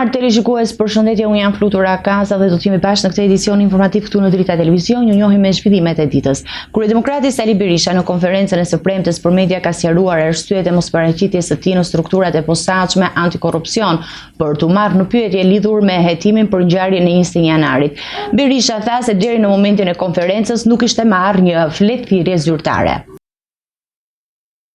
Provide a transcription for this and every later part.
nderuar televizikues, përshëndetje, unë jam Flutura Kaza dhe do të jemi bashkë në këtë edicion informativ këtu në Drita Televizion. Ju njohim me zhvillimet e ditës. Kryedemokrati Sali Berisha në konferencën e së premtes për media ka sqaruar arsyet e mosparaqitjes së tij në strukturat e posaçme antikorrupsion për të marrë në pyetje lidhur me hetimin për ngjarjen e 21 janarit. Berisha tha se deri në momentin e konferencës nuk ishte marrë një fletëthirrje zyrtare.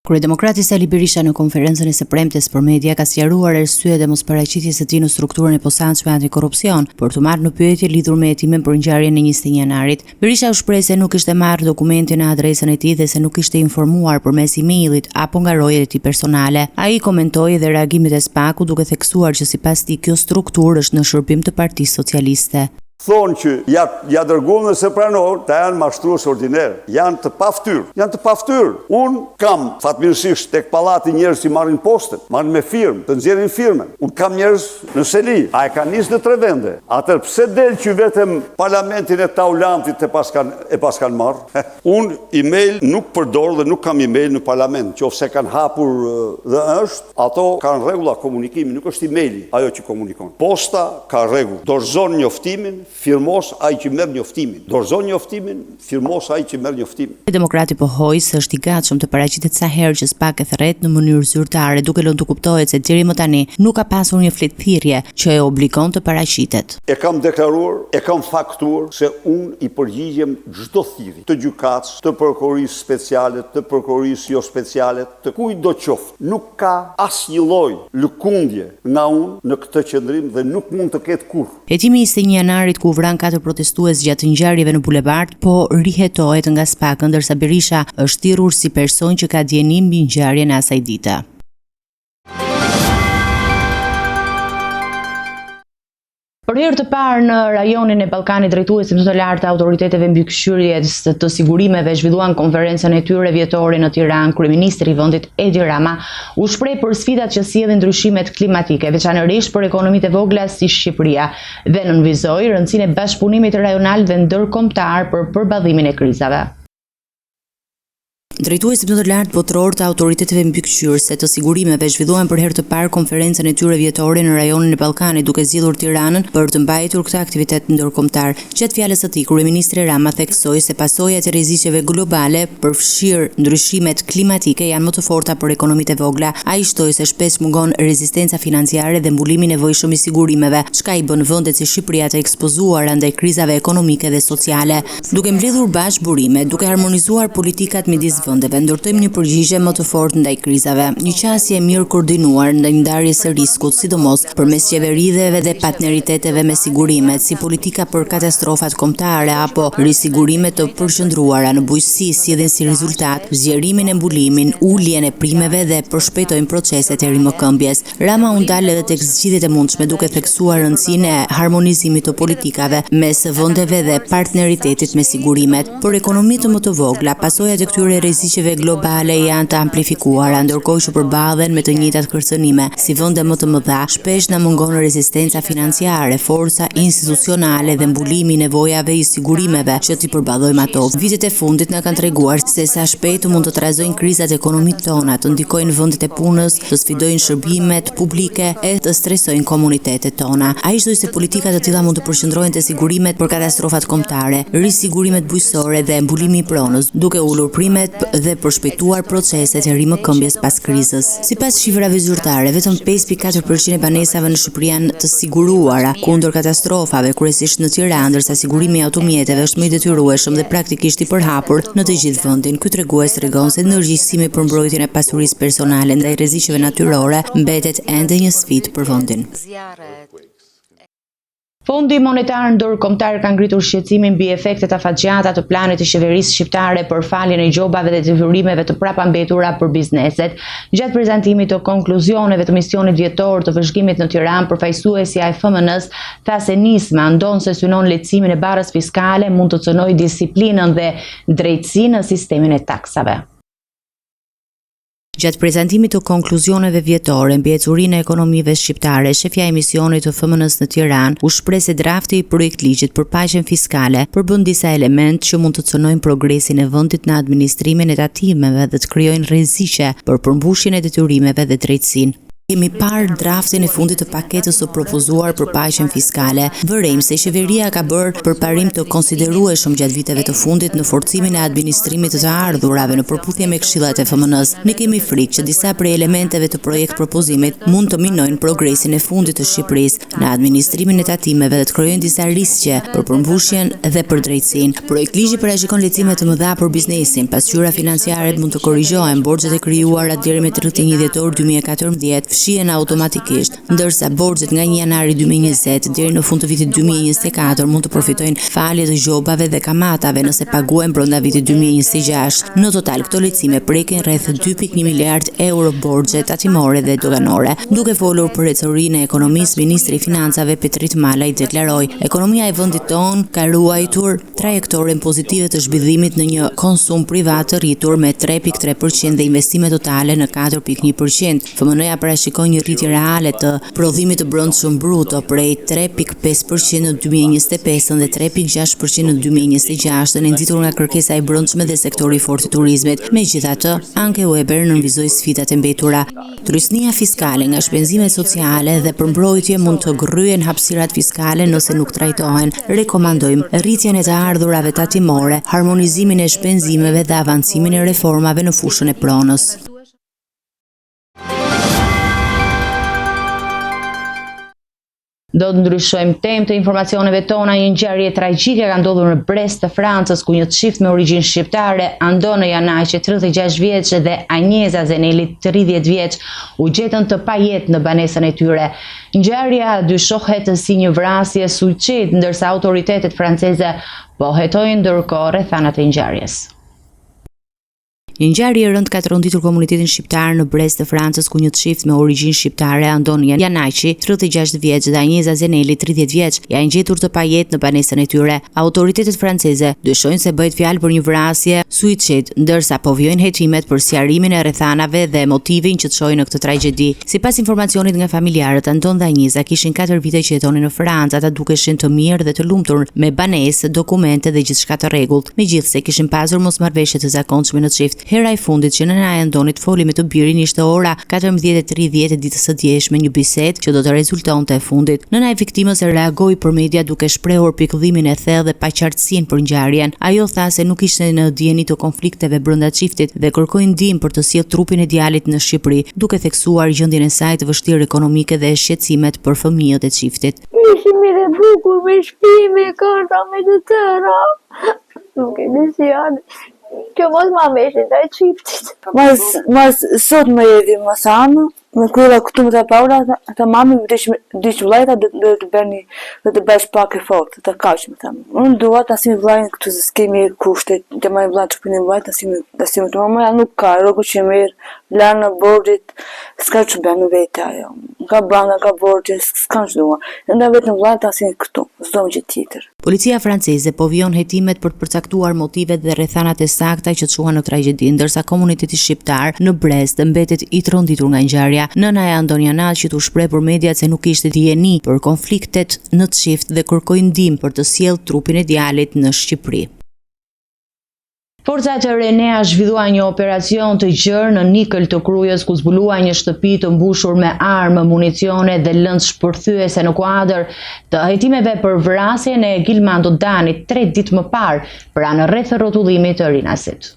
Kryedemokrati Sali Berisha në konferencën e së premtes për media ka sqaruar arsyet e mosparaqitjes së tij në strukturën e posaçme antikorrupsion për të marrë në pyetje lidhur me hetimin për ngjarjen e 21 janarit. Berisha u shpreh se nuk kishte marrë dokumentin në adresën e tij dhe se nuk ishte informuar përmes emailit apo nga rojet e tij personale. Ai komentoi dhe reagimet e SPAK-u duke theksuar që sipas tij kjo strukturë është në shërbim të Partisë Socialiste. Thonë që ja dërguar nëse pranor, ta janë mashtrues ordinar, janë të paftyrë. Unë kam fatmirësisht tek pallati njerëz që marrin postën, marrin me firmë, të nxjerrin firmën. Unë kam njerëz në Seli, a e kanë nisë në 3 vende. Atëherë pse del që vetëm parlamentin e Taulantit e pas kanë marrë? Unë email nuk përdor dhe nuk kam email në parlament, qofse kanë hapur dhe është, ato kanë rregulla komunikimi, nuk është emaili ajo që komunikon. Posta ka rregull, dorëzon njoftimin, firmos ai që merr njoftimin. Dorëzon njoftimin, firmos ai që merr njoftimin. Demokrati pohoi se është i gatshëm të paraqitet sa herë që SPAK e thret në mënyrë zyrtare, duke lënë të kuptohet se deri më tani nuk ka pasur një fletëthirrje që e obligon të paraqitet. E kam deklaruar, e kam faktuar se unë i përgjigjem çdo thirrje të gjykatës, të prokurorisë speciale, të prokurorisë jo speciale, të kujt do qoftë. Nuk ka asnjë lloj lëkundje nga unë në këtë qendrim dhe nuk mund të ketë kurrë. Hetimi i 21 janarit ku vran 4 protestues gjatë ngjarjeve në bulevard, po rihetohet nga SPAK, ndërsa Berisha është thirrur si person që ka djenim mbi ngjarjen e asaj dite. Për herë të parë në rajonin e Ballkanit, drejtuesit më të lartë të autoriteteve mbikëqyrjes të sigurimeve zhvilluan konferencën e tyre vjetore në Tiranë. Kryeministri i vendit Edi Rama u shpreh për sfidat që sjellin ndryshimet klimatike, veçanërisht për ekonomitë e vogla si Shqipëria, dhe nënvizoi rëndësinë e bashkëpunimit rajonal dhe ndërkombëtar për përballëzimin e krizave. Drejtuesit më të lartë botror të autoriteteve mbikëqyrëse të sigurimeve zhvilluan për herë të parë konferencën e tyre vjetore në rajonin e Ballkanit, duke zgjidhur Tiranën për të mbajtur këtë aktivitet ndërkombëtar. Gjatë fjalës së tij, kryeministri Rama theksoi se pasojat e rrezikeve globale, përfshirë ndryshimet klimatike, janë më të forta për ekonomitë e vogla. Ai shtoi se shpesh mungon rezistenca financiare dhe mbulimi i nevojshëm i sigurimeve, çka i bën vendet si Shqipëria të ekspozuara ndaj krizave ekonomike dhe sociale. Duke mbledhur bashkë burime, duke harmonizuar politikat midis vendeve, ndërtojmë një përgjigje më të fortë ndaj krizave, një qasje mirë koordinuar ndaj ndarjes së riskut, sidomos përmes qeveridheve dhe partneriteteve me sigurimet, si politika për katastrofat kombëtare apo risigurimet të përqendruara në bujqësi, sjellin si rezultat zgjerimin e mbulimin, uljen e primeve dhe përshpejtojnë proceset e rimëkëmbjes. Rama u ndal edhe tek zgjidhjet e mundshme, duke theksuar rëndësinë e harmonizimit të politikave mes vendeve dhe partneritetit me sigurimet. Për ekonomitë më të vogla, pasojat e këtyre rreziqeve globale janë të amplifikuara, ndërkohë që përballen me të njëjtat kërcënime. Si vende më të mëdha, shpesh na mungon rezistenca financiare, forca institucionale dhe mbulimi i nevojave i sigurimeve që t'i përballojmë ato. Vitet e fundit na kanë treguar se sa shpejt mund të trazojnë krizat ekonomike tona, të ndikojnë vendet e punës, të sfidojnë shërbimet publike e të stresojnë komunitetet tona. Ai shtoi se politika të tilla mund të përqendrohen te sigurimet për katastrofat kombëtare, risigurimet bujqësore dhe mbulimi i pronës, duke ulur primet dhe përshpejtuar proceset e rimëkëmbjes pas krizës. Sipas shifrave zyrtare, vetëm 5.4% e banesave në Shqipëri janë të siguruara kundër katastrofave, kryesisht në Tiranë, ndërsa sigurimi i automjeteve është më i detyrueshëm dhe praktikisht i përhapur në të gjithë vendin. Ky tregues tregon se ndërgjegjësimi për mbrojtjen e pasurisë personale ndaj rreziqeve natyrore mbetet ende një sfidë për vendin. Fondi Monetar Ndërkombëtar ka ngritur shqetësimin mbi efektet afatgjata të planit të qeverisë shqiptare për faljen e gjobave dhe detyrimeve të prapambetura për bizneset. Gjatë prezantimit të konkluzioneve të misionit vjetor të vëzhgimit në Tiranë, përfaqësuesja e FMN-s tha se nisma ndonse synon lehtësimin e barrës fiskale, mund të cënojë disiplinën dhe drejtësinë në sistemin e taksave. Gjatë prezantimit të konkluzioneve vjetore mbi ecurinë e ekonomive shqiptare, shefja e misionit të FMN-s në Tiranë u shpreh se drafti i projektligjit për paqen fiskale përbën disa elementë që mund të cënojnë progresin e vendit në administrimin e tatimeve dhe të krijojnë rreziqe për përmbushjen e detyrimeve dhe drejtësinë. Kemi parë draftin e fundit të paketës së propozuar për paqen fiskale. Vërejmë se qeveria ka bërë përparim të konsiderueshëm gjatë viteve të fundit në forcimin e administrimit të ardhurave në përputhje me këshillat e FMN-s. Ne kemi frikë që disa prej elementeve të projekt propozimit mund të minojnë progresin e fundit të Shqipërisë në administrimin e tatimeve dhe të krijojnë disa riske për përmbushjen dhe për drejtësinë. Projekt ligji parashikon lehtësime të mëdha për biznesin, pasqyra financiare mund të korrigjohen, borxhet e krijuara deri me 31 dhjetor 2014 fshihen automatikisht, ndërsa borxhet nga 1 janari 2020 deri në fund të vitit 2024 mund të përfitojnë falje të gjobave dhe kamatave nëse paguhen brenda vitit 2026. Në total, këto lehtësime prekin rreth 2.1 miliard euro borxhe tatimore dhe doganore. Duke folur për rrecorinë e ekonomisë, ministri i financave Petrit Malaj deklaroi: "Ekonomia e vendit ton ka ruajtur trajektoren pozitive të zhvillimit në një konsum privat të rritur me 3.3% dhe investime totale në 4.1%. FMN-ja shikon një rritje reale të prodhimit të brendshëm bruto prej 3.5% në 2025 dhe 3.6% në 2026, e nxitur nga kërkesa e brendshme dhe sektori i fortë i turizmit. Megjithatë, Anke Weber nënvizoi sfidat e mbetura. Trysnia fiskale nga shpenzimet sociale dhe përmbrojtje mund të gryen hapësirat fiskale nëse nuk trajtohen. Rekomandojmë rritjen e të ardhurave tatimore, harmonizimin e shpenzimeve dhe avancimin e reformave në fushën e pronës. Do të ndryshojmë temë të informacioneve tona. Një ngjarje tragjike ka ndodhur në Brest të Francës, ku një çift me origjinë shqiptare, Andonë Janaqi, 36 vjeç, dhe Anjeza Zeneli, 30 vjeç, u gjetën të pajetë në banesën e tyre. Ngjarja dyshohet si një vrasje suicid, ndërsa autoritetet franceze po hetojnë ndërkohë rrethanat e ngjarjes. Një ngjarje e rëndë ka tronditur komunitetin shqiptar në Brest të Francës, ku një çift me origjinë shqiptare, Andonë Janaqi, 36 vjeç, dhe Anjeza Zeneli, 30 vjeç, janë gjetur të pajetë në banesën e tyre. Autoritetet franceze dyshojnë se bëhet fjalë për një vrasje suicid, ndërsa po vijojnë hetimet për sqarimin e rrethanave dhe motivin që çoi në këtë tragjedi. Sipas informacionit nga familjarët, Andonë dhe Anjeza kishin 4 vite që jetonin në Francë. Ata dukeshin të mirë dhe të lumtur, me banesë, dokumente dhe gjithçka të rregullt. Megjithse kishin pasur mosmarrveshje të zakonshme në çift. Hera e fundit që nëna e Andonit foli me të birin ishte ora 14:30 e ditës së djeshme, një bisedë që do të rezultonte e fundit. Nëna e viktimës reagoi për media duke shprehur pikëllimin e thellë dhe paqartësinë për ngjarjen. Ajo tha se nuk ishte në dieni të konflikteve brenda çiftit dhe kërkoi ndihmë për të sjellë trupin e djalit në Shqipëri, duke theksuar gjendjen e saj të vështirë ekonomike dhe shqetësimet për fëmijët e çiftit. Ishim mirë bukur me shtëpi, me karta, me të tëra. Nuk e di si janë. Kjo mos ma meshin të qiftit. Mas sot më jedi më thamë, me kryra këtu më të paura, të mami dish vlajta dhe të berni, dhe të besh pak e fort, të kaq më thamë. Unë dua të asim vlajnë këtu se s'kemi kushtet, të majnë vlajnë që përni vlajnë, të asim të mamaja nuk ka, rogu që mirë, lanë në borgjit, s'ka që bërë në vete ajo. Ka branga, ka borgjit, s'ka që dua. Nda vetë në vlajnë të asim këtu, s'do më gjithë tjetër. Policia franceze po vijon hetimet për të përcaktuar motivet dhe rrethanat e sakta që çuan në tragjedi, ndërsa komuniteti shqiptar në Brest mbetet i tronditur nga ngjarja. Nëna e Andonë Janaqit u shpreh për mediat se nuk ishte dieni për konfliktet në çift dhe kërkoi ndihmë për të sjellë trupin e djalit në Shqipëri. Forcat e Renea zhvilluan një operacion të gjerë në Nikël të Krujës, ku zbuluan një shtëpi të mbushur me armë, municione dhe lëndë shpërthyese në kuadër të hetimeve për vrasjen e Gilmando Danit 3 ditë më parë pranë rreth rrotullimit të Rinasit.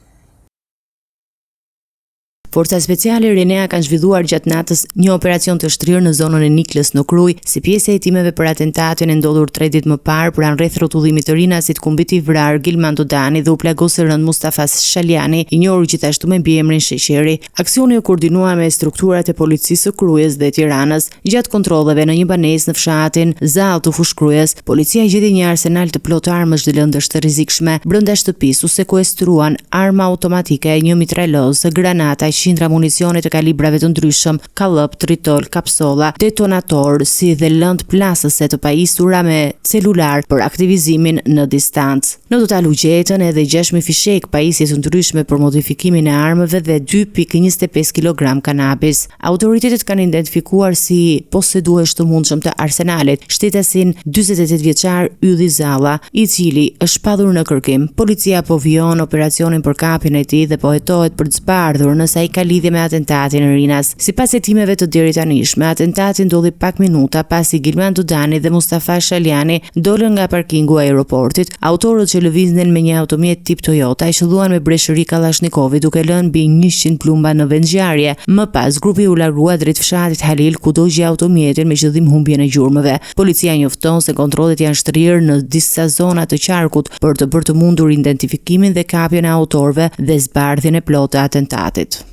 Forca speciale Renea kanë zhvilluar gjatë natës një operacion të shtrirë në zonën e Niklës në Krujë, si pjesë e hetimeve për atentatin e ndodhur 3 ditë më parë pranë rreth rrotullimit të Rinasit, ku mbeti vrar Gilmando Dani dhe u plagosur rënd Mustafa Shaliani, i njohur gjithashtu me mbiemrin Sheqeri. Aksioni u koordinua me strukturat e policisë së Krujës dhe Tiranës. Gjatë kontrolleve në një banesë në fshatin Zall të Fushkrujës, policia gjeti një arsenal të plotë armësh dhe lëndësh të rrezikshme. Brenda shtëpisë u sekuestruan arma automatike, një mitraloz, granata, qindra municione të kalibrave të ndryshëm, kallëp, tritol, kapsola, detonator, si dhe lëndë plasëse të pajisura me celular për aktivizimin në distancë. Në total u gjetën edhe 6.000 fishek pajisje të ndryshme për modifikimin e armëve dhe 2.25 kg kanabis. Autoritetet kanë identifikuar si posedues të mundshëm të arsenalit shtetasin 48 vjeçar Ylli Zalla, i cili është shpadhur në kërkim. Policia po vijon operacionin për kapjen e tij dhe po hetohet për të zbardhur nëse ai ka lidhje me atentatin në Rinas. Sipas hetimeve të deritanishme, atentati ndodhi pak minuta pasi Gilman Dudani dhe Mustafa Shaliani dolën nga parkingu i aeroportit. Autorët që lëviznin me një automjet tip Toyota i shëlluan me breshëri Kallashnikovi duke lënë mbi 100 plumba në vendngjarje. Më pas, grupi u largua drejt fshatit Halil ku do gjej automjetin me qëllim humbjen e gjurmëve. Policia njofton se kontrollet janë shtrirë në disa zona të qarkut për të bërë të mundur identifikimin dhe kapjen e autorëve dhe zbardhjen e plotë të atentatit.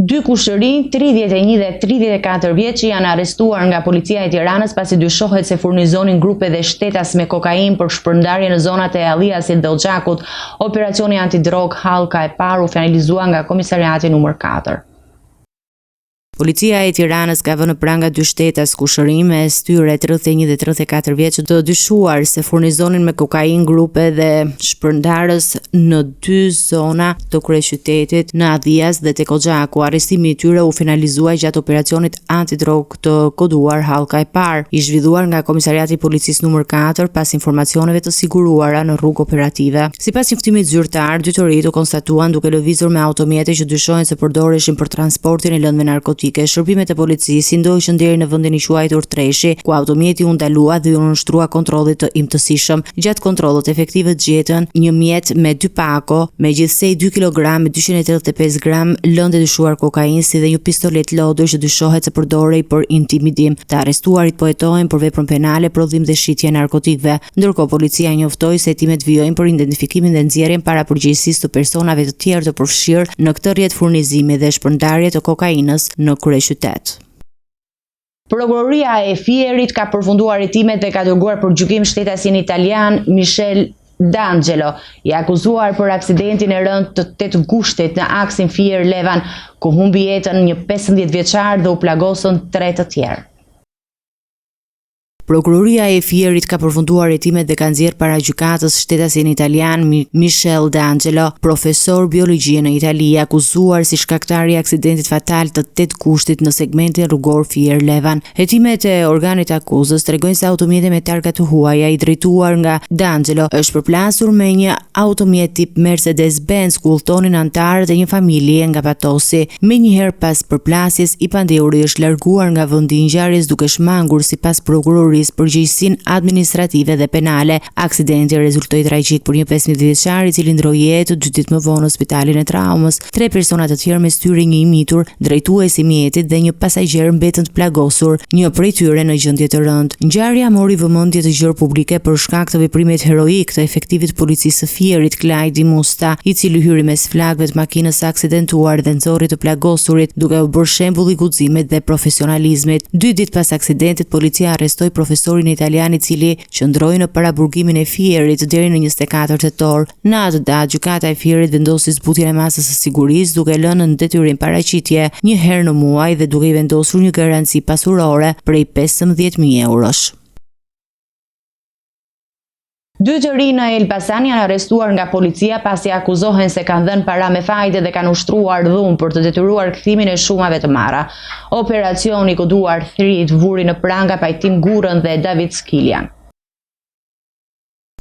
2 kushërinj, 31 dhe 34 vjeç janë arrestuar nga policia e Tiranës pasi dyshohet se furnizonin grupe dhe shtetas me kokainë për shpërndarje në zonat e Alliasit dhe Xhakut. Operacioni antidrog Hallka e parë u finalizua nga komisariati numër 4. Policia e Tiranës ka vënë pranga 2 shtetas kushërinj me styre 31 dhe 34 vjeç të dyshuar se furnizonin me kokainë grupe dhe shpërndarës në 2 zona të kryeqytetit në Adhias dhe tek Xhaku. Arrestimi i tyre u finalizua gjatë operacionit antidrog të koduar Hallka e parë, i zhvilluar nga Komisariati i Policisë numër 4 pas informacioneve të siguruara në rrugë operative. Sipas njoftimit zyrtar, 2 të rinj u konstatuan duke lëvizur me automjete që dyshohen se përdoreshin për transportin e lëndëve narkotike. Shërbimet e policisë ndoqën deri në vendin i quajtur Treshi, ku automjeti u ndalua dhe u nënshtrua kontrollit të imtësishëm. Gjatë kontrollit efektivët gjetën një mjet me 2 pako, megjithëse 2 kg me 285 gram lëndë dyshuar kokainë si dhe një pistolet lodër që dyshohet se përdorej për intimidim. Të arrestuarit po hetohen për veprën penale, prodhim dhe shitje narkotikëve. Ndërkohë policia njoftoi se hetimet vijojnë për identifikimin dhe nxjerrjen para përgjegjësisë të personave të tjerë të përfshirë në këtë rrjet furnizimi dhe shpërndarje të kokainës në kryeqytet. Prokuroria e Fierit ka përfunduar hetimet dhe ka dërguar për gjykim shtetasin italian Michel D'Angelo, i akuzuar për aksidentin e rënd të 8 gushtit në aksin Fier-Levan, ku humbi jetën një 15 vjeçar dhe u plagosën 3 të tjerë. Prokuroria e Fierit ka përfunduar hetimet dhe ka nxjerrë para gjykatës shtetasin italian Michel D'Angelo, profesor biologjie në Itali, akuzuar si shkaktari i aksidentit fatal të 8 kushtit në segmentin rrugor Fier-Levan. Hetimet e organit akuzës tregojnë se automjeti me targa të huaja i drejtuar nga D'Angelo është përplasur me një automjet tip Mercedes-Benz ku udhtonin anëtarët e një familje nga Patosi. Menjëherë pas përplasjes, i pandeuri është larguar nga vendi i ngjarjes duke shmangur sipas prokurorisë përgjegjësinë administrative dhe penale. Aksidenti rezultoi tragjik për një 15 vjeçar i cili ndroi jetë 2 ditë më vonë në spitalin e traumës. 3 persona të tjerë mes tyre një i mitur, drejtuesi i mjetit dhe një pasagjer mbetën të plagosur, një prej tyre në gjendje të rëndë. Ngjarja mori vëmendje të gjerë publike për shkak të veprimit heroik të efektivit policisë së Fierit Klajdi Musta, i cili hyri mes flakëve të makinës së aksidentuar dhe nxorri të plagosurit duke u bërë shembull i guximit dhe profesionalizmit. 2 ditë pas aksidentit, policia arrestoi profesorin italian i cili qëndroi në paraburgimin e Fierit deri në 24 tetor. Në atë datë, gjykata e Fierit vendosi zbutjen e masës së sigurisë duke lënë në detyrim paraqitje një herë në muaj dhe duke i vendosur një garanci pasurore prej 15.000 eurosh. 2 të rinj në Elbasan janë arrestuar nga policia pasi akuzohen se kanë dhënë para me fajde dhe kanë ushtruar dhunë për të detyruar kthimin e shumave të marra. Operacioni koduar Thrit vuri në pranga Pajtim Gurën dhe David Skiljan.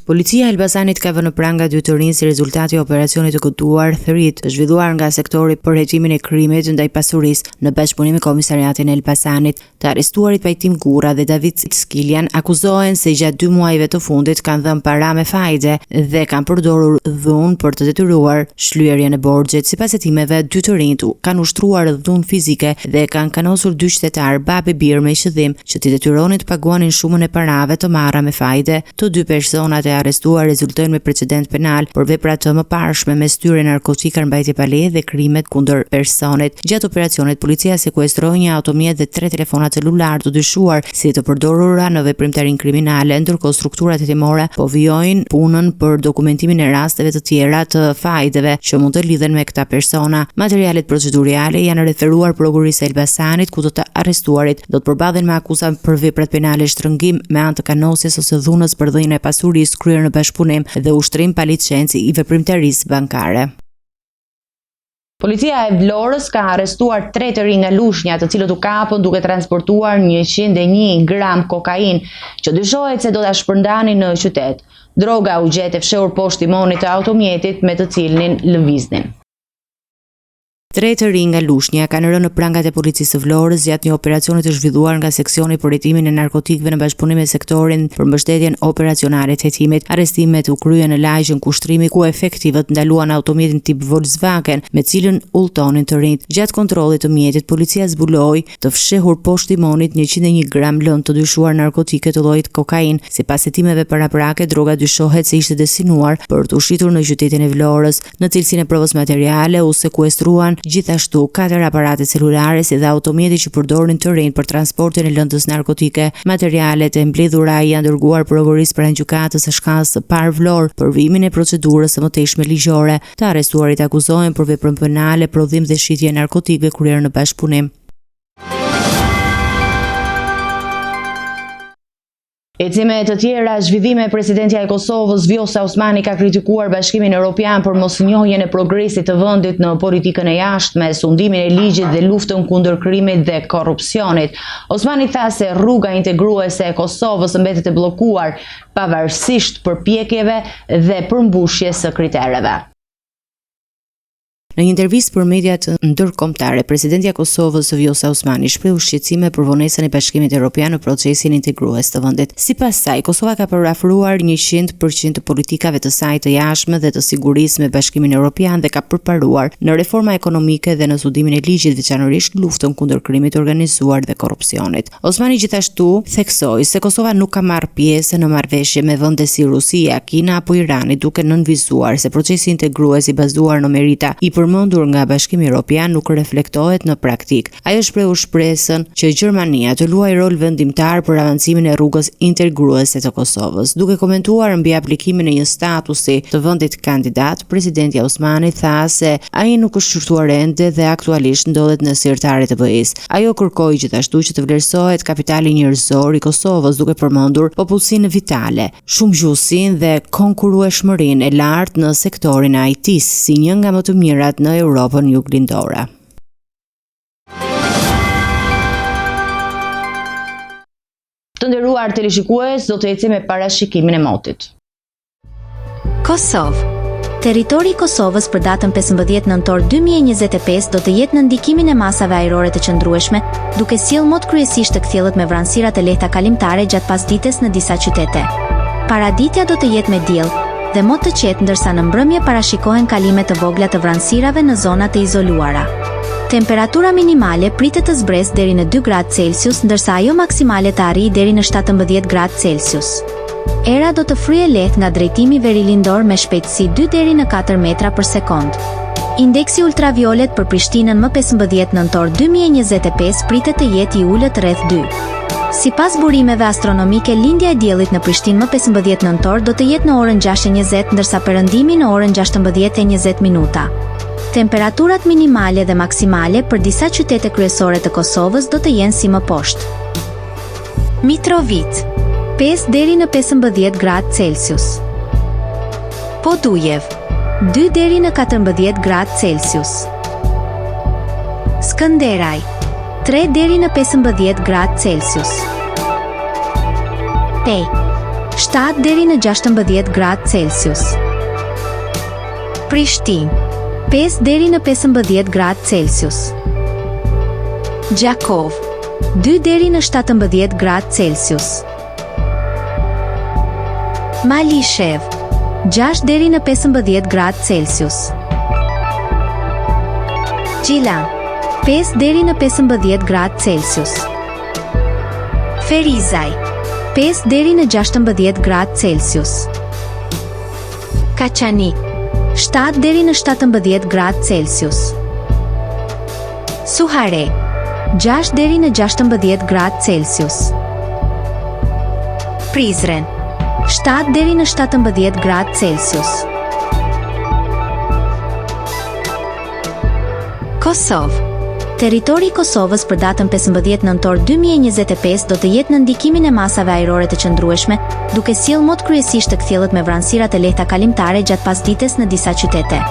Policia e Elbasanit ka vënë pranga 2 të rinj si rezultati i operacionit të koduar Thrit, zhvilluar nga sektori për hetimin e krimit ndaj pasurisë në bashkëpunim me Komisariatin e Elbasanit. Të arrestuarit Pajtim Gura dhe David Skiljan akuzohen se gjatë 2 muajve të fundit kanë dhënë para me fajde dhe kanë përdorur dhunë për të detyruar shlyerjen e borxhit. Sipas hetimeve, 2 të rinjt kanë ushtruar dhunë fizike dhe kanë kanosur 2 qytetar babë birë me qëllim që t'i detyronin të paguanin shumën e parave të marra me fajde. Të 2 personat e arrestuar rezultojnë me precedent penal për vepra të mëparshme me styrje narkotika, mbajtje pa leje dhe krimet kundër personit. Gjatë operacionit, policia sekuestroi një automjet dhe 3 telefona celular të dyshuar si të përdorura në veprimtarinë kriminale, ndërkohë strukturat hetimore po vijojnë punën për dokumentimin e rasteve të tjera të fajdeve që mund të lidhen me këta persona. Materialet procedurale janë referuar prokurorisë së Elbasanit, ku do të arrestuarit do të përballen me akuza për veprat penale shtrëngim me anë të kanosjes ose dhunës për dhënien e pasurisë kryer në bashkëpunim dhe ushtrim pa licencë i veprimtarisë bankare. Policia e Vlorës ka arrestuar 3 të rinj nga Lushnja, të cilët u kapën duke transportuar 101 gram kokainë që dyshohet se do ta shpërndanin në qytet. Droga u gjet e fshehur poshtë timonit të automjetit me të cilin lëviznin. 3 të rinj nga Lushnja kanë rënë në prangat e policisë së Vlorës gjatë një operacioni të zhvilluar nga seksioni për hetimin e narkotikëve në bashkëpunim me sektorin për mbështetjen operacionale të hetimit. Arrestimet u kryen në lagjën Kushtrimi ku efektivët ndaluan automjetin tip Volkswagen me cilën udhtonin të rinjt. Gjatë kontrollit të mjetit, policia zbuloi të fshehur poshtë timonit 101 gram lëndë të dyshuar narkotike të llojit kokain. Sipas hetimeve paraprake, droga dyshohet se ishte destinuar për të ushitur në qytetin e Vlorës. Në cilësinë e provës materiale u sekuestruan gjithashtu 4 aparate celulare si dhe automjeti që përdorin të rinj për transportin e lëndës narkotike. Materialet e mbledhura janë dërguar prokurorisë pranë gjykatës së shkallës së parë Vlorë për vimin e procedurës së mëtejshme ligjore. Të arrestuarit akuzohen për veprën penale, prodhim dhe shitje e narkotikëve kryer në bashkëpunim. Ecime të tjera, zhvillime presidentja e Kosovës Vjosa Osmani ka kritikuar Bashkimin Evropian për mosnjohjen e progresit të vendit në politikën e jashtme, sundimin e ligjit dhe luftën kundër krimit dhe korrupsionit. Osmani tha se rruga integruese e Kosovës mbetet e bllokuar pavarësisht përpjekjeve dhe përmbushjes së kritereve. Në një intervistë për mediat ndërkombëtare, presidentja e Kosovës Vjosa Osmani shprehu shqetësime për vonesën e Bashkimit Evropian në procesin integrues të vendit. Sipas saj, Kosova ka parafruar 100% të politikave të saj të jashtme dhe të sigurisë me Bashkimin Evropian dhe ka përparuar në reforma ekonomike dhe në studimin e ligjit, veçanërisht luftën kundër krimit të organizuar dhe korrupsionit. Osmani gjithashtu theksoi se Kosova nuk ka marrë pjesë në marrëveshje me vende si Rusia, Kina apo Irani, duke nënvizuar se procesi integrues i bazuar në merita i përmendur nga Bashkimi Evropian nuk reflektohet në praktik. Ajo shprehu shpresën që Gjermania të luajë rol vendimtar për avancimin e rrugës integruese të Kosovës. Duke komentuar mbi aplikimin e një statusi të vendit kandidat, presidentja Osmani tha se ai nuk është shqyrtuar ende dhe aktualisht ndodhet në sirtare të BE-s. Ajo kërkoi gjithashtu që të vlerësohet kapitali njerëzor i Kosovës, duke përmendur popullsinë vitale, shumëgjuhësinë dhe konkurrueshmërinë e lartë në sektorin e IT-s si një nga më të mirat në Europën juglindore. Të nderuar teleshikues, do të ecim me parashikimin e motit. Kosovë. Territori i Kosovës për datën 15 nëntor 2025 do të jetë në ndikimin e masave ajrore të qëndrueshme, duke sjellë mot kryesisht të kthjellët me vranësira të lehta kalimtare gjatë pasdites në disa qytete. Paraditja do të jetë me diell dhe mot të qetë, ndërsa në mbrëmje parashikohen kalime të vogla të vranësirave në zonat e izoluara. Temperatura minimale pritet të zbresë deri në 2 gradë Celsius, ndërsa ajo maksimale të arrijë deri në 17 gradë Celsius. Era do të fryejë lehtë nga drejtimi verilindor me shpejtësi 2 deri në 4 metra për sekond. Indeksi ultraviolet për Prishtinën më 15 nëntor 2025 pritet të jetë i ulët rreth 2. Sipas burimeve astronomike, lindja e diellit në Prishtinë më 15 nëntor do të jetë në orën 6:20, ndërsa perëndimi në orën 16:20. Temperaturat minimale dhe maksimale për disa qytete kryesore të Kosovës do të jenë si më poshtë. Mitrovica, 5 deri në 15 gradë Celsius. Podujev, 2 deri në 14 gradë Celsius. Skënderaj, 3 deri në 15 gradë Celsius. Pej, 7 deri në 16 gradë Celsius. Prishtinë, 5 deri në 15 gradë Celsius. Gjakov, 2 deri në 17 gradë Celsius. Malishev, 6 deri në 15 gradë Celsius. Gjilan, 5 deri në 15 gradë Celsius. Ferizaj, 5 deri në 16 gradë Celsius. Kaçanik, 7 deri në 17 gradë Celsius. Suhare, 6 deri në 16 gradë Celsius. Prizren, 7 deri në 17 gradë Celsius. Kosovë. Territori i Kosovës për datën 15 nëntor 2025 do të jetë në ndikimin e masave ajrore të qëndrueshme, duke sjellë mot kryesisht të kthjellët me vranësira të lehta kalimtare gjatë pasdites në disa qytete.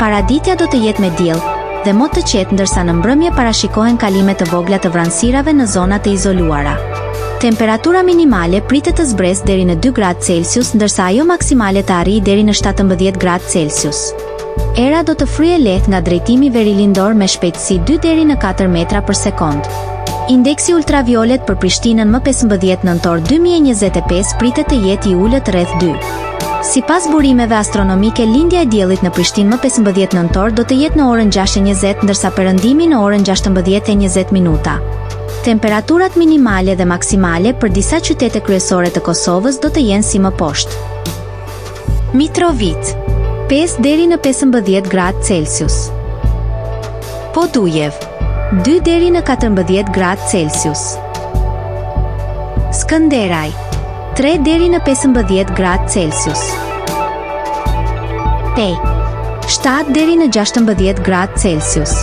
Paraditja do të jetë me diell dhe mot të qetë, ndërsa në mbrëmje parashikohen kalime të vogla të vranësirave në zonat e izoluara. Temperatura minimale pritet të zbresë deri në 2 gradë Celsius, ndërsa ajo maksimale të arrijë deri në 17 gradë Celsius. Era do të fryhej lehtë nga drejtimi verilindor me shpejtësi 2 deri në 4 metra për sekond. Indeksi ultraviolet për Prishtinën më 15 nëntor 2025 pritet të jetë i ulët rreth 2. Sipas burimeve astronomike, lindja e diellit në Prishtinë më 15 nëntor do të jetë në orën 6:20, ndërsa perëndimi në orën 16:20. Temperaturat minimale dhe maksimale për disa qytete kryesore të Kosovës do të jenë si më poshtë. Mitrovica 5 deri në 15 gradë Celsius. Podujev 2 deri në 14 gradë Celsius. Skënderaj 3 deri në 15 gradë Celsius. Pej 7 deri në 16 gradë Celsius.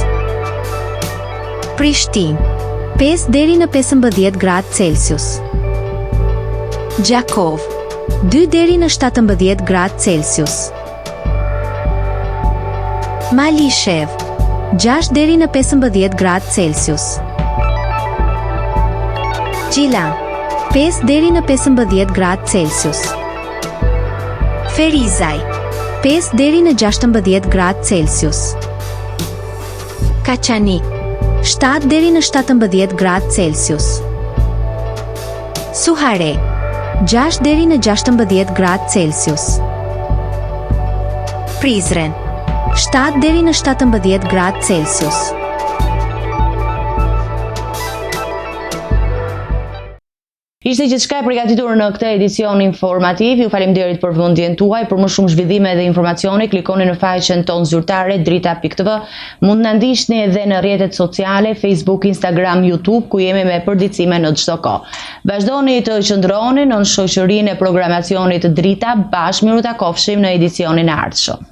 Prishtinë 5 deri në 15 gradë Celsius. Gjakov 2 deri në 17 gradë Celsius. Malishev 6 deri në 15 gradë Celsius. Gjilan 5 deri në 15 gradë Celsius. Ferizaj 5 deri në 16 gradë Celsius. Kaçanik 7 deri në 17 gradë Celsius. Suhare 6 deri në 16 gradë Celsius. Prizren 7 deri në 17 gradë Celsius. Ishte gjithçka e përgatitur në këtë edicion informativ. Ju faleminderit për vëmendjen tuaj. Për më shumë zhvillime dhe informacione, klikoni në faqen tonë zyrtare drita.tv. Mund të na ndiqni edhe në rrjetet sociale, Facebook, Instagram, YouTube, ku jemi me përditësime në çdo kohë. Vazhdoni të qëndroni në shoqërinë e programacionit Drita. Bashkë miru takofshim në edicionin e ardhshëm.